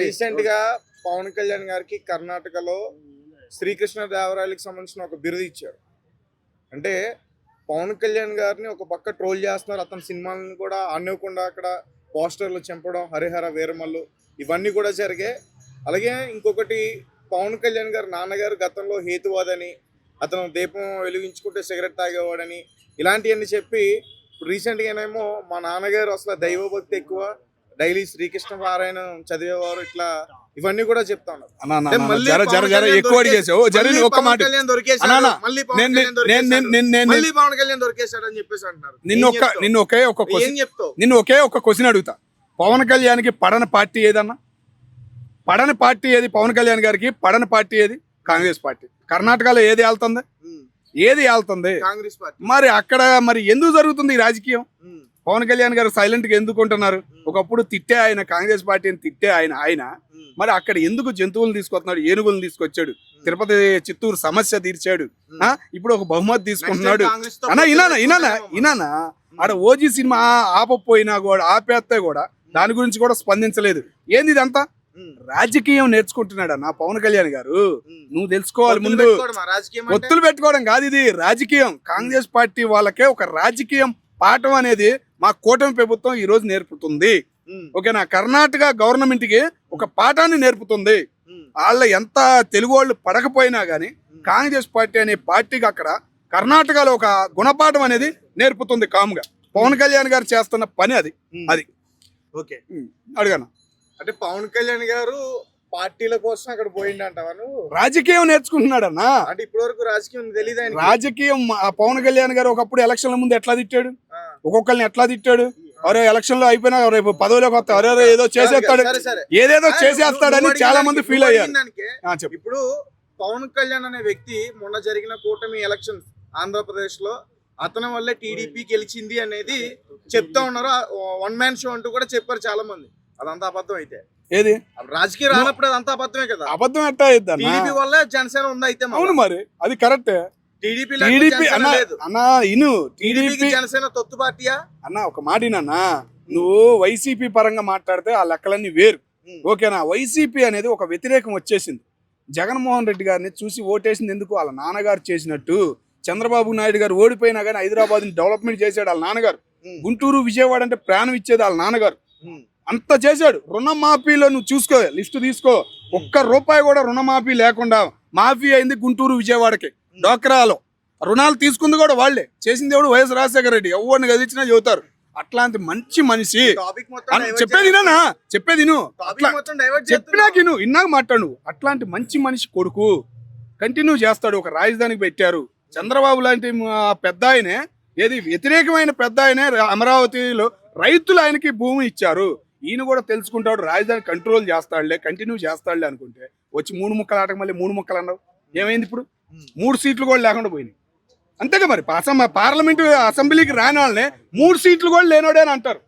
Recent గా పవన్ కళ్యాణ్ గారికి కర్ణాటకలో శ్రీకృష్ణదేవరాయలకు సంబంధించిన ఒక బిరుదు ఇచ్చారు. అంటే పవన్ కళ్యాణ్ గారిని ఒక పక్క ట్రోల్ చేస్తున్నారు, అతని సినిమాలను కూడా ఆడనివ్వకుండా అక్కడ పోస్టర్లు చంపడం, హరిహర వీరమల్లు ఇవన్నీ కూడా జరిగాయి. అలాగే ఇంకొకటి, పవన్ కళ్యాణ్ గారు నాన్నగారు గతంలో హేతువాదని, అతను దీపం వెలిగించుకుంటే సిగరెట్ తాగేవాడని ఇలాంటివన్నీ చెప్పి రీసెంట్గానేమో మా నాన్నగారు అసలు దైవభక్తి ఎక్కువ, డైలీ శ్రీకృష్ణ పారాయణం చదివేవారు, ఇట్లా ఇవన్నీ కూడా చెప్తా ఉన్నారు. నిన్ను ఒకే ఒక క్వశ్చన్ అడుగుతా. పవన్ కళ్యాణ్ కి పడని పార్టీ ఏదన్నా? పడని పార్టీ ఏది? పవన్ కళ్యాణ్ గారికి పడని పార్టీ ఏది? కాంగ్రెస్ పార్టీ. కర్ణాటకలో ఏది వెళ్తుంది? ఏది వెళ్తుంది? కాంగ్రెస్ పార్టీ. మరి అక్కడ మరి ఎందుకు జరుగుతుంది ఈ రాజకీయం? పవన్ కళ్యాణ్ గారు సైలెంట్ గా ఎందుకు ఉంటున్నారు? ఒకప్పుడు తిట్టే ఆయన, కాంగ్రెస్ పార్టీని తిట్టే ఆయన మరి అక్కడ ఎందుకు జంతువులను తీసుకొస్తున్నాడు? ఏనుగులను తీసుకొచ్చాడు, తిరుపతి చిత్తూరు సమస్య తీర్చాడు, ఇప్పుడు ఒక బహుమతి తీసుకుంటున్నాడు. ఇనానా ఆడ ఓజీ సినిమా ఆపపోయినా కూడా, ఆపేస్తే కూడా దాని గురించి కూడా స్పందించలేదు. ఏంది ఇదంతా? రాజకీయం నేర్చుకుంటున్నాడు అన్న పవన్ కళ్యాణ్ గారు. నువ్వు తెలుసుకోవాలి ముందు. ఒత్తులు పెట్టుకోవడం కాదు ఇది, రాజకీయం. కాంగ్రెస్ పార్టీ వాళ్ళకే ఒక రాజకీయం పాఠం అనేది మా కూటమి ప్రభుత్వం ఈ రోజు నేర్పుతుంది. ఓకేనా? కర్ణాటక గవర్నమెంట్ కి ఒక పాఠాన్ని నేర్పుతుంది. వాళ్ళ ఎంత తెలుగు వాళ్ళు పడకపోయినా గానీ కాంగ్రెస్ పార్టీ అనే పార్టీకి అక్కడ కర్ణాటకలో ఒక గుణపాఠం అనేది నేర్పుతుంది కామ్గా. పవన్ కళ్యాణ్ గారు చేస్తున్న పని అది. ఓకే, అడగనా? అంటే పవన్ కళ్యాణ్ గారు పార్టీల కోసం అక్కడ పోయిండంటావా నువ్వు? రాజకీయం నేర్చుకుంటున్నాడు అన్న. అంటే ఇప్పటి వరకు రాజకీయం తెలియదు. రాజకీయం పవన్ కళ్యాణ్ గారు ఒకప్పుడు ఎలక్షన్ల ముందు ఎట్లా తిట్టాడు, ఒక్కొక్కరిని ఎట్లా తిట్టాడు. అరే ఎలక్షన్ లో అయిపోయినా రేపు పదవిలోకి వస్తా, అరే ఏదో చేసేస్తాడు, ఏదేదో చేసేస్తాడని చాలా మంది ఫీల్ అయ్యారు. ఇప్పుడు పవన్ కళ్యాణ్ అనే వ్యక్తి మొన్న జరిగిన కూటమి ఎలక్షన్ ఆంధ్రప్రదేశ్ లో అతని వల్లే టీడీపీ గెలిచింది అనేది చెప్తా ఉన్నారు. వన్ మ్యాన్ షో అంటూ కూడా చెప్పారు చాలా మంది. అదంతా అబద్ధం. అయితే ఏది రాజకీయ రానప్పుడు అదంతా అబద్ధమే కదా. అబద్ధం ఎట్టా టీడీపీ వల్లే జనసేన ఉంది. అయితే అవును, మరి అది కరెక్టే. టీడీపీ జనసేన తొత్తు పార్టీయా అన్న? ఒక మాట అన్నా, నువ్వు వైసీపీ పరంగా మాట్లాడితే ఆ లెక్కలన్నీ వేరు. ఓకేనా? వైసీపీ అనేది ఒక వ్యతిరేకం వచ్చేసింది. జగన్మోహన్ రెడ్డి గారిని చూసి ఓటేసింది ఎందుకు? వాళ్ళ నాన్నగారు చేసినట్టు. చంద్రబాబు నాయుడు గారు ఓడిపోయినా కానీ హైదరాబాద్ డెవలప్మెంట్ చేశాడు వాళ్ళ నాన్నగారు. గుంటూరు విజయవాడ అంటే ప్రాణం ఇచ్చేది వాళ్ళ నాన్నగారు. అంత చేశాడు. రుణమాఫీలో నువ్వు చూసుకో, లిస్టు తీసుకో, ఒక్క రూపాయి కూడా రుణమాఫీ లేకుండా మాఫీ అయింది గుంటూరు విజయవాడకి. డోక్రాలో రుణాలు తీసుకుంది కూడా వాళ్ళే. చేసింది ఎవడు? వైఎస్ రాజశేఖర రెడ్డి. ఎవరిని గదిచ్చినా చెబుతారు. అట్లాంటి మంచి మనిషి. చెప్పేది చెప్పినాక ఇన్నాక మాట్లాడు. అట్లాంటి మంచి మనిషి కొడుకు కంటిన్యూ చేస్తాడు. ఒక రాజధానికి పెట్టారు. చంద్రబాబు లాంటి పెద్ద ఆయనే, ఏది వ్యతిరేకమైన పెద్ద ఆయనే అమరావతిలో రైతులు ఆయనకి భూమి ఇచ్చారు. ఈయన కూడా తెలుసుకుంటాడు, రాజధాని కంట్రోల్ చేస్తాడులే, కంటిన్యూ చేస్తాడులే అనుకుంటే వచ్చి 3 ముక్కలు ఆటకు మళ్ళీ 3 ముక్కలు అన్నావు. ఏమైంది? ఇప్పుడు 3 సీట్లు కూడా లేకుండా పోయినాయి. అంతేగా మరి. పార్లమెంటు అసెంబ్లీకి రాని వాళ్ళని 3 సీట్లు కూడా లేనోడే అని అంటారు.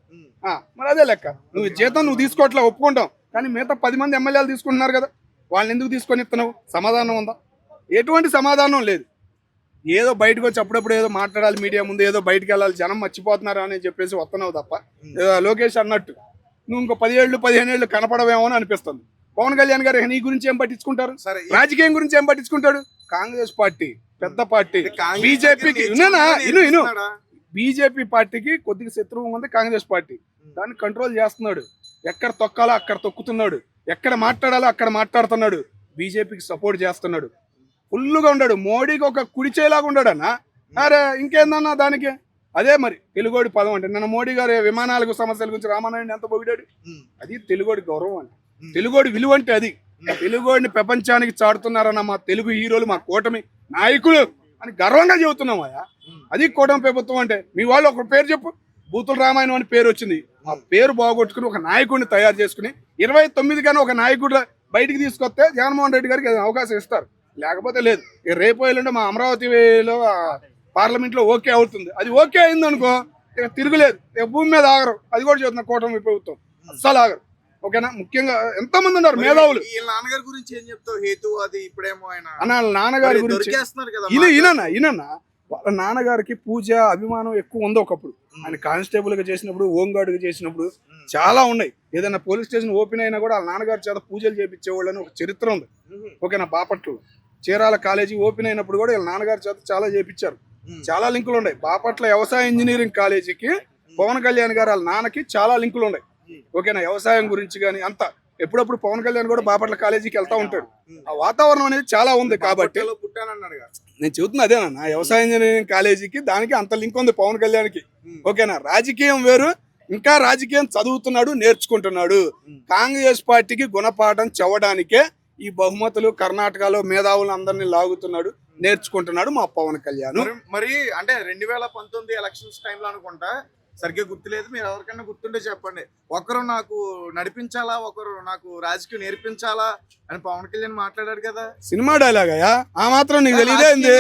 మరి అదే లెక్క. నువ్వు జీతం నువ్వు తీసుకోవట్లే, ఒప్పుకుంటాం. కానీ మిగతా 10 మంది ఎమ్మెల్యేలు తీసుకుంటున్నారు కదా, వాళ్ళని ఎందుకు తీసుకొని ఇస్తున్నావు? సమాధానం ఉందా? ఎటువంటి సమాధానం లేదు. ఏదో బయటకు వచ్చి అప్పుడప్పుడు ఏదో మాట్లాడాలి మీడియా ముందు, ఏదో బయటకు వెళ్ళాలి, జనం మర్చిపోతున్నారు అని చెప్పేసి వస్తున్నావు తప్ప, లోకేష్ అన్నట్టు నువ్వు ఇంకో 10 ఏళ్ళు 15 ఏళ్ళు కనపడవేమో అని అనిపిస్తుంది. పవన్ కళ్యాణ్ గారు నీ గురించి ఏం పట్టించుకుంటారు? రాజకీయం గురించి ఏం పట్టించుకుంటాడు? కాంగ్రెస్ పార్టీ పెద్ద పార్టీ. బీజేపీకి బీజేపీ పార్టీకి కొద్దిగా శత్రువు ఉంది కాంగ్రెస్ పార్టీ. దాన్ని కంట్రోల్ చేస్తున్నాడు. ఎక్కడ తొక్కాలో అక్కడ తొక్కుతున్నాడు, ఎక్కడ మాట్లాడాలో అక్కడ మాట్లాడుతున్నాడు. బీజేపీకి సపోర్ట్ చేస్తున్నాడు. ఫుల్గా ఉన్నాడు. మోడీకి ఒక కుడి చేయలాగా ఉన్నాడు అన్న. అరే ఇంకేందన్నా దానికి? అదే మరి తెలుగోడి పదం అంటే. నిన్న మోడీ గారు విమానాలకు సమస్యల గురించి రామానాయుడు ఎంత పొగిడాడు. అది తెలుగోడి గౌరవం అంటే, తెలుగోడి విలువ అంటే అది. తెలుగోడిని ప్రపంచానికి చాటుతున్నారన్న మా తెలుగు హీరోలు, మా కూటమి నాయకులు అని గర్వంగా చెబుతున్నాం. అది కూటమి ప్రభుత్వం అంటే. మీ వాళ్ళు ఒక పేరు చెప్పు. బూతుల రామాయణం అని పేరు వచ్చింది. ఆ పేరు బాగొట్టుకుని ఒక నాయకుడిని తయారు చేసుకుని 29 కానీ ఒక నాయకుడు బయటికి తీసుకొస్తే జగన్మోహన్ రెడ్డి గారికి అవకాశం ఇస్తారు. లేకపోతే లేదు. రేపు ఎల్లుండి మా అమరావతిలో పార్లమెంట్ లో ఓకే అవుతుంది. అది ఓకే అయింది అనుకో, ఇక తిరుగులేదు. ఇక భూమి మీద ఆగరు. అది కూడా చెబుతున్నా కూటమి ప్రభుత్వం, అస్సలు ఆగరు. ఓకేనా? ముఖ్యంగా ఎంతో మంది ఉన్నారు మేధావులు. నాన్నగారి గురించి ఏం చెప్తావు? హేతు అది ఇప్పుడేమో ఆయన నాన్నగారి గురించి వాళ్ళ నాన్నగారికి పూజ అభిమానం ఎక్కువ ఉంది ఒకప్పుడు. ఆయన కానిస్టేబుల్ గా చేసినప్పుడు, హోంగార్డ్ గా చేసినప్పుడు చాలా ఉన్నాయి. ఏదైనా పోలీస్ స్టేషన్ ఓపెన్ అయినా కూడా వాళ్ళ నాన్నగారి చేత పూజలు చేపించేవాళ్ళని ఒక చరిత్ర ఉంది. ఓకేనా, బాపట్ల చీరాల కాలేజీ ఓపెన్ అయినప్పుడు కూడా వీళ్ళ నాన్నగారి చేత చాలా చేపించారు. చాలా లింకులు ఉన్నాయి. బాపట్ల వ్యవసాయ ఇంజనీరింగ్ కాలేజీకి పవన్ కళ్యాణ్ గారు వాళ్ళ నాన్నకి చాలా లింకులు ఉన్నాయి. ఓకేనా, వ్యవసాయం గురించి కానీ అంతా ఎప్పుడప్పుడు పవన్ కళ్యాణ్ కూడా బాపట్ల కాలేజీకి వెళ్తా ఉంటాడు. ఆ వాతావరణం అనేది చాలా ఉంది కాబట్టి నేను చెబుతున్నా అదేనన్నా, వ్యవసాయ ఇంజనీరింగ్ కాలేజీకి దానికి అంత లింక్ ఉంది పవన్ కళ్యాణ్కి. ఓకేనా, రాజకీయం వేరు, ఇంకా రాజకీయం చదువుతున్నాడు, నేర్చుకుంటున్నాడు. కాంగ్రెస్ పార్టీకి గుణపాఠం చెవడానికే ఈ బహుమతులు కర్ణాటకలో మేధావులు అందరినీ లాగుతున్నాడు, నేర్చుకుంటున్నాడు మా పవన్ కళ్యాణ్. మరి అంటే 2019 ఎలక్షన్స్ టైంలో అనుకుంటా, సరిగ్గా గుర్తులేదు, మీరు ఎవరికైనా గుర్తుంటే చెప్పండి, ఒకరు నాకు నడిపించాలా, ఒకరు నాకు రాజకీయం నేర్పించాలా అని పవన్ కళ్యాణ్ మాట్లాడాడు కదా. సినిమా డైలాగ్ అయ్యా, ఆ మాత్రం నీకు తెలియదే?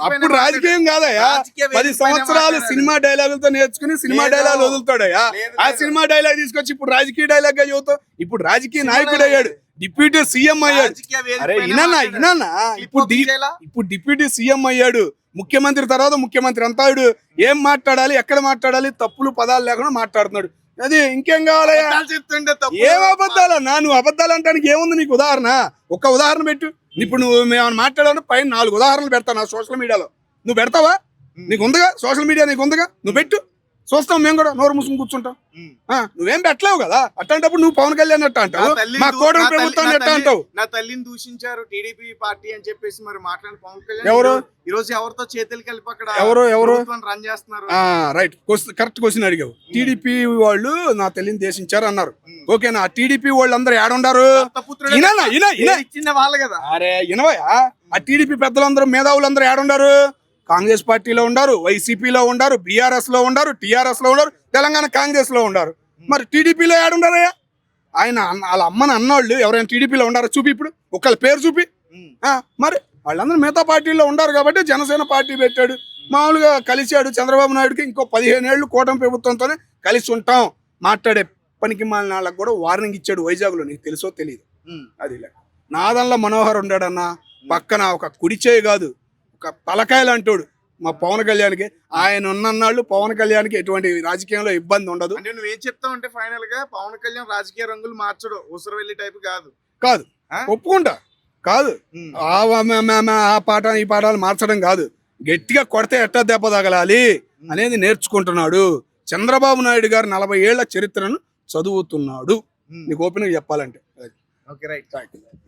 అప్పుడు రాజకీయం కాదయ్యా, 10 సంవత్సరాలు సినిమా డైలాగులతో నేర్చుకుని సినిమా డైలాగ్ వదులుతాడయ్యా. ఆ సినిమా డైలాగ్ తీసుకొచ్చి ఇప్పుడు రాజకీయ డైలాగ్ గా చదువుతావు. ఇప్పుడు రాజకీయ నాయకుడు అయ్యాడు, డిప్యూటీ సీఎం అయ్యాడు. అరే ఇనన్నా ఇప్పుడు డిప్యూటీ సీఎం అయ్యాడు, ముఖ్యమంత్రి తర్వాత ముఖ్యమంత్రి అంతా. ఏం మాట్లాడాలి, ఎక్కడ మాట్లాడాలి, తప్పులు పదాలు లేకుండా మాట్లాడుతున్నాడు. అది ఇంకేం కావాలయ్యా? ఏం అబద్ధాలన్నా? నువ్వు అబద్ధాలు అంటానికి ఏముంది నీకు? ఉదాహరణ, ఒక్క ఉదాహరణ పెట్టు. ఇప్పుడు నువ్వు మేము మాట్లాడాను పైన 4 ఉదాహరణలు పెడతాను నా సోషల్ మీడియాలో. నువ్వు పెడతావా? నీకు ఉందిగా సోషల్ మీడియా, నీకు ఉందిగా, నువ్వు పెట్టు, చూస్తాం మేము కూడా, నోరు మూసుకుని కూర్చుంటాం. నువ్వేం పెట్టలేవు కదా, అట్లాంటప్పుడు నువ్వు పవన్ కళ్యాణ్ ఎట్ట అంటావు, మా కోడలు ప్రభుత్వాన్ని ఎట్ట అంటావు? నా తల్లిని దూషించారు టీడీపీ పార్టీ అని చెప్పేసి మరి మాట్లాడిన పవన్ కళ్యాణ్ ఎవరు ఈ రోజు ఎవరితో చేతులు కలిపి అక్కడ ఎవరు రన్ చేస్తున్నారు? రైట్, కరెక్ట్ క్వశ్చన్ అడిగావు. టీడీపీ వాళ్ళు నా తల్లిని దేశించారు అన్నారు. ఓకేనా, ఆ టీడీపీ వాళ్ళు అందరూ ఏడుండారు? ఇచ్చిన వాళ్ళు కదా. అరే ఇనవయా, ఆ టీడీపీ పెద్దలందరూ మేధావులందరూ ఏడుండారు? కాంగ్రెస్ పార్టీలో ఉండారు, వైసీపీలో ఉండారు, బీఆర్ఎస్ లో ఉండారు, టీఆర్ఎస్ లో ఉండారు, తెలంగాణ కాంగ్రెస్ లో ఉండారు. మరి టీడీపీలో ఏడుండారయ్యా? ఆయన వాళ్ళ అమ్మని అన్నోళ్ళు ఎవరైనా టీడీపీలో ఉండారో చూపి, ఇప్పుడు ఒకళ్ళ పేరు చూపి. మరి వాళ్ళందరూ మిగతా పార్టీల్లో ఉండారు కాబట్టి జనసేన పార్టీ పెట్టాడు. మామూలుగా కలిశాడు చంద్రబాబు నాయుడుకి. ఇంకో 15 ఏళ్ళు కూటమి ప్రభుత్వంతోనే కలిసి ఉంటాం మాట్లాడే పనికి మాలిన వాళ్ళకి కూడా వార్నింగ్ ఇచ్చాడు వైజాగ్లో. నీకు తెలుసో తెలియదు అది. నాదన్ల మనోహర్ ఉన్నాడన్న పక్కన, ఒక కుడి చేయి కాదు ఒక తలకాయలు అంటాడు మా పవన్ కళ్యాణ్కి. ఆయన ఉన్నన్నాళ్ళు పవన్ కళ్యాణ్కి ఎటువంటి రాజకీయంలో ఇబ్బంది ఉండదు. అంటే నువ్వేం చెప్తావు అంటే ఫైనల్ గా పవన్ కళ్యాణ్ రాజకీయ రంగులు మార్చడు, ఊసరవెల్లి టైప్ కాదు. ఒప్పుకుంటా, కాదు ఆ పాట ఈ పాఠాలు మార్చడం కాదు, గట్టిగా కొడితే ఎట్టా దెబ్బ తగలాలి అనేది నేర్చుకుంటున్నాడు. చంద్రబాబు నాయుడు గారు 40 ఏళ్ల చరిత్రను చదువుతున్నాడు. నీకు ఓపెన్ గా చెప్పాలంటే. Okay right.